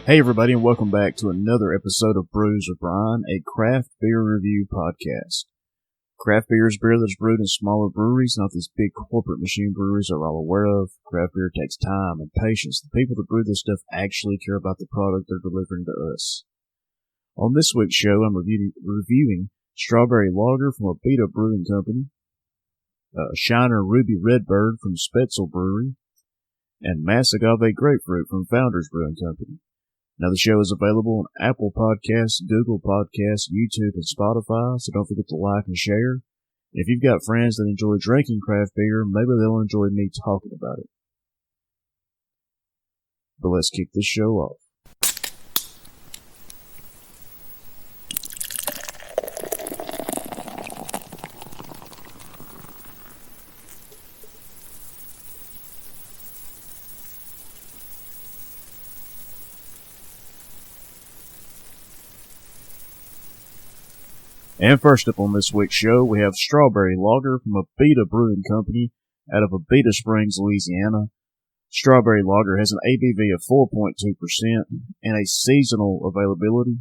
Hey everybody, and welcome back to another episode of Brews with Brian, a craft beer review podcast. Craft beer is beer that's brewed in smaller breweries, not these big corporate machine breweries we're all aware of. Craft beer takes time and patience. The people that brew this stuff actually care about the product they're delivering to us. On this week's show, I'm reviewing Strawberry Lager from Abita Brewing Company, Shiner Ruby Redbird from Spetzel Brewery, and Mass Agave-Grapefruit from Founders Brewing Company. Now, the show is available on Apple Podcasts, Google Podcasts, YouTube, and Spotify, so don't forget to like and share. And if you've got friends that enjoy drinking craft beer, maybe they'll enjoy me talking about it. But let's kick this show off. And first up on this week's show, we have Strawberry Lager from Abita Brewing Company out of Abita Springs, Louisiana. Strawberry Lager has an ABV of 4.2% and a seasonal availability.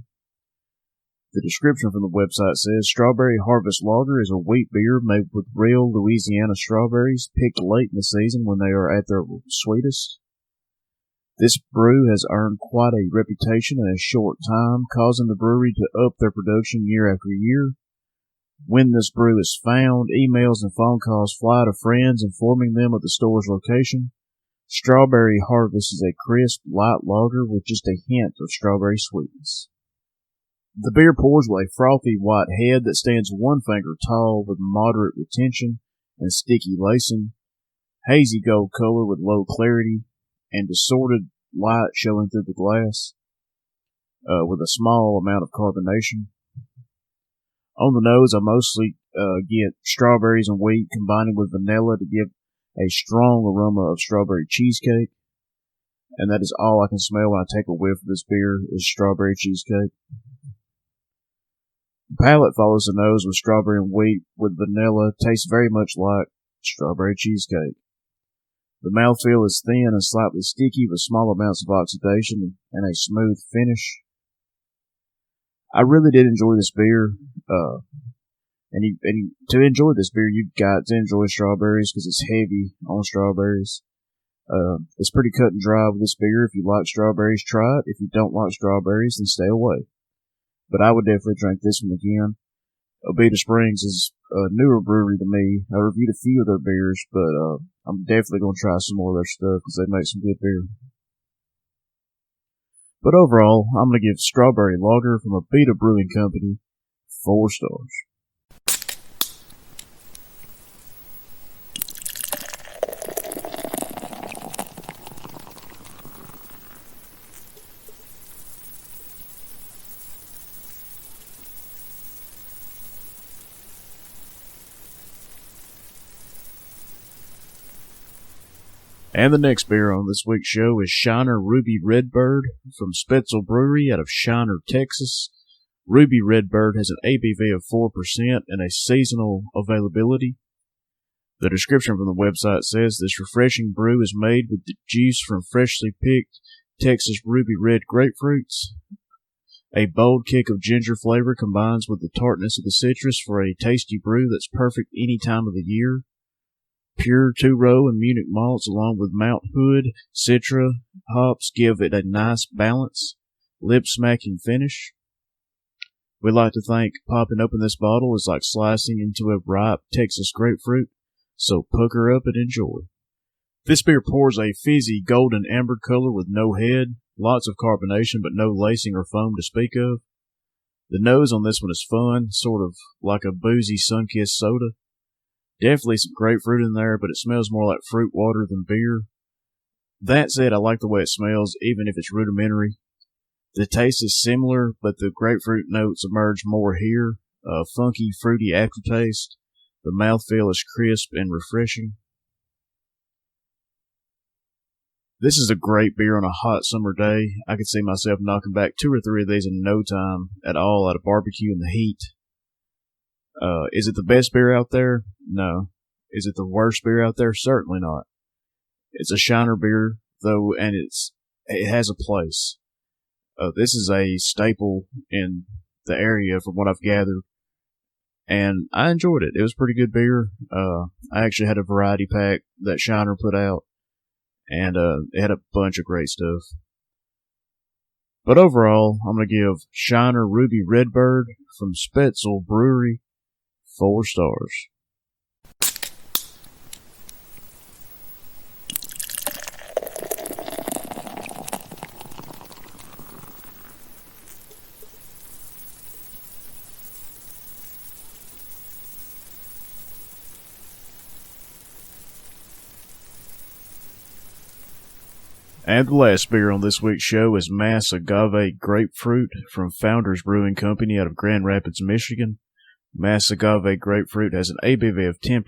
The description from the website says, Strawberry Harvest Lager is a wheat beer made with real Louisiana strawberries picked late in the season when they are at their sweetest. This brew has earned quite a reputation in a short time, causing the brewery to up their production year after year. When this brew is found, emails and phone calls fly to friends informing them of the store's location. Strawberry Harvest is a crisp, light lager with just a hint of strawberry sweetness. The beer pours with a frothy white head that stands 1 finger tall with moderate retention and sticky lacing, hazy gold color with low clarity, and distorted light showing through the glass, with a small amount of carbonation. On the nose, I mostly get strawberries and wheat combining with vanilla to give a strong aroma of strawberry cheesecake, and that is all I can smell when I take a whiff of this beer is strawberry cheesecake. The palate follows the nose with strawberry and wheat with vanilla, tastes very much like strawberry cheesecake. The mouthfeel is thin and slightly sticky with small amounts of oxidation and a smooth finish. I really did enjoy this beer, and to enjoy this beer, you've got to enjoy strawberries because it's heavy on strawberries. It's pretty cut and dry with this beer. If you like strawberries, try it. If you don't like strawberries, then stay away. But I would definitely drink this one again. Abita Springs is a newer brewery to me. I reviewed a few of their beers, but I'm definitely going to try some more of their stuff because they make some good beer. But overall, I'm going to give Strawberry Lager from Abita Brewing Company 4 stars. And the next beer on this week's show is Shiner Ruby Redbird from Spetzel Brewery out of Shiner, Texas. Ruby Redbird has an ABV of 4% and a seasonal availability. The description from the website says this refreshing brew is made with the juice from freshly picked Texas Ruby Red grapefruits. A bold kick of ginger flavor combines with the tartness of the citrus for a tasty brew that's perfect any time of the year. Pure 2-row and Munich malts along with Mount Hood, Citra, hops give it a nice balance, lip-smacking finish. We like to think popping open this bottle is like slicing into a ripe Texas grapefruit, so pucker up and enjoy. This beer pours a fizzy golden amber color with no head, lots of carbonation but no lacing or foam to speak of. The nose on this one is fun, sort of like a boozy sun-kissed soda. Definitely some grapefruit in there, but it smells more like fruit water than beer. That said, I like the way it smells, even if it's rudimentary. The taste is similar, but the grapefruit notes emerge more here. A funky, fruity aftertaste. The mouthfeel is crisp and refreshing. This is a great beer on a hot summer day. I could see myself knocking back 2 or 3 of these in no time at all at a barbecue in the heat. Is it the best beer out there? No. Is it the worst beer out there? Certainly not. It's a Shiner beer, though, and it has a place. This is a staple in the area from what I've gathered, and I enjoyed it. It was pretty good beer. I actually had a variety pack that Shiner put out, and it had a bunch of great stuff. But overall, I'm going to give Shiner Ruby Redbird from Spetzel Brewery 4 stars. And the last beer on this week's show is Mass Agave-Grapefruit from Founders Brewing Company out of Grand Rapids, Michigan. Mass Agave-Grapefruit has an ABV of 10%,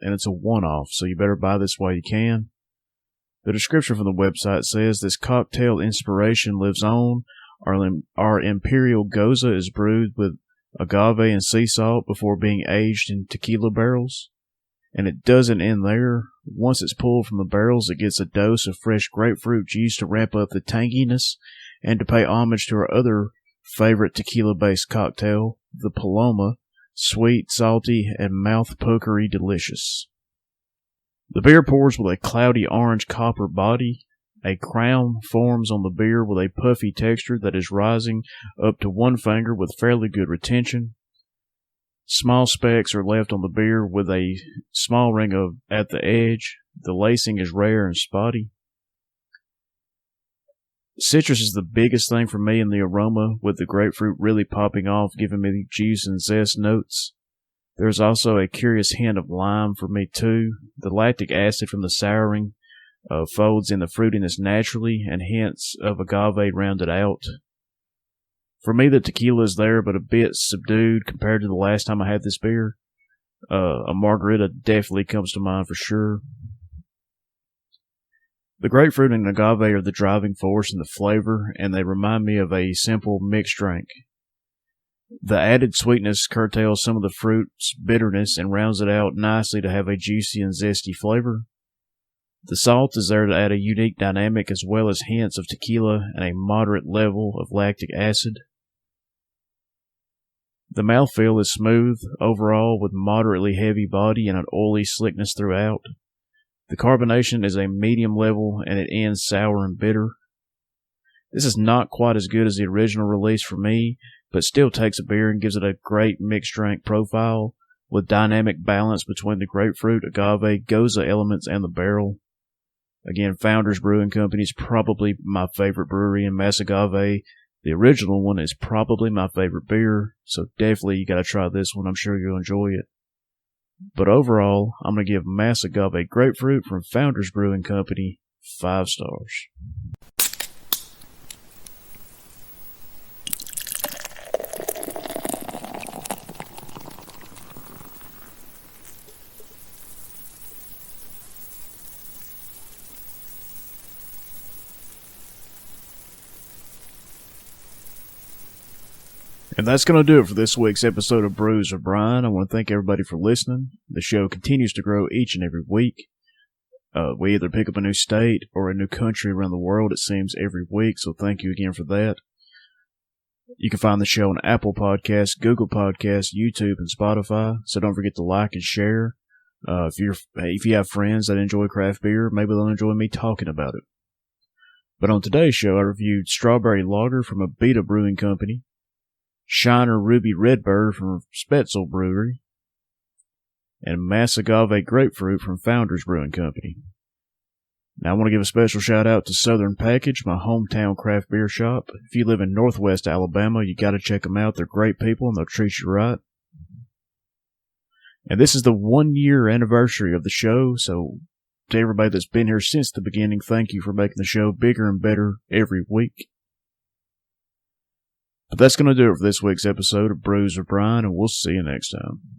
and it's a one-off, so you better buy this while you can. The description from the website says, this cocktail inspiration lives on. Our Imperial Goza is brewed with agave and sea salt before being aged in tequila barrels. And it doesn't end there. Once it's pulled from the barrels, it gets a dose of fresh grapefruit juice to ramp up the tanginess and to pay homage to our other favorite tequila-based cocktail, the Paloma, sweet, salty, and mouth-pokery delicious. The beer pours with a cloudy orange copper body. A crown forms on the beer with a puffy texture that is rising up to one finger with fairly good retention. Small specks are left on the beer with a small ring at the edge. The lacing is rare and spotty. Citrus is the biggest thing for me in the aroma, with the grapefruit really popping off, giving me the juice and zest notes. There's also a curious hint of lime for me too. The lactic acid from the souring folds in the fruitiness naturally, and hints of agave round it out. For me, the tequila is there, but a bit subdued compared to the last time I had this beer. A margarita definitely comes to mind for sure. The grapefruit and agave are the driving force in the flavor, and they remind me of a simple mixed drink. The added sweetness curtails some of the fruit's bitterness and rounds it out nicely to have a juicy and zesty flavor. The salt is there to add a unique dynamic as well as hints of tequila and a moderate level of lactic acid. The mouthfeel is smooth overall with moderately heavy body and an oily slickness throughout. The carbonation is a medium level and it ends sour and bitter. This is not quite as good as the original release for me, but still takes a beer and gives it a great mixed drink profile with dynamic balance between the grapefruit, agave, goza elements, and the barrel. Again, Founders Brewing Company is probably my favorite brewery, and Mass Agave, the original one, is probably my favorite beer, so definitely you gotta try this one. I'm sure you'll enjoy it. But overall, I'm gonna give Mass Agave Grapefruit from Founders Brewing Company 5 stars. And that's going to do it for this week's episode of Brews with Brian. I want to thank everybody for listening. The show continues to grow each and every week. We either pick up a new state or a new country around the world, it seems, every week, so thank you again for that. You can find the show on Apple Podcasts, Google Podcasts, YouTube, and Spotify, so don't forget to like and share. If you have friends that enjoy craft beer, maybe they'll enjoy me talking about it. But on today's show, I reviewed Strawberry Lager from Abita Brewing Company, Shiner Ruby Redbird from Spetzel Brewery, and Mass Agave Grapefruit from Founders Brewing Company. Now I want to give a special shout out to Southern Package, my hometown craft beer shop. If you live in Northwest Alabama, you got to check them out. They're great people and they'll treat you right. And this is the 1-year anniversary of the show, so to everybody that's been here since the beginning, thank you for making the show bigger and better every week. But that's going to do it for this week's episode of Brews with Brian, and we'll see you next time.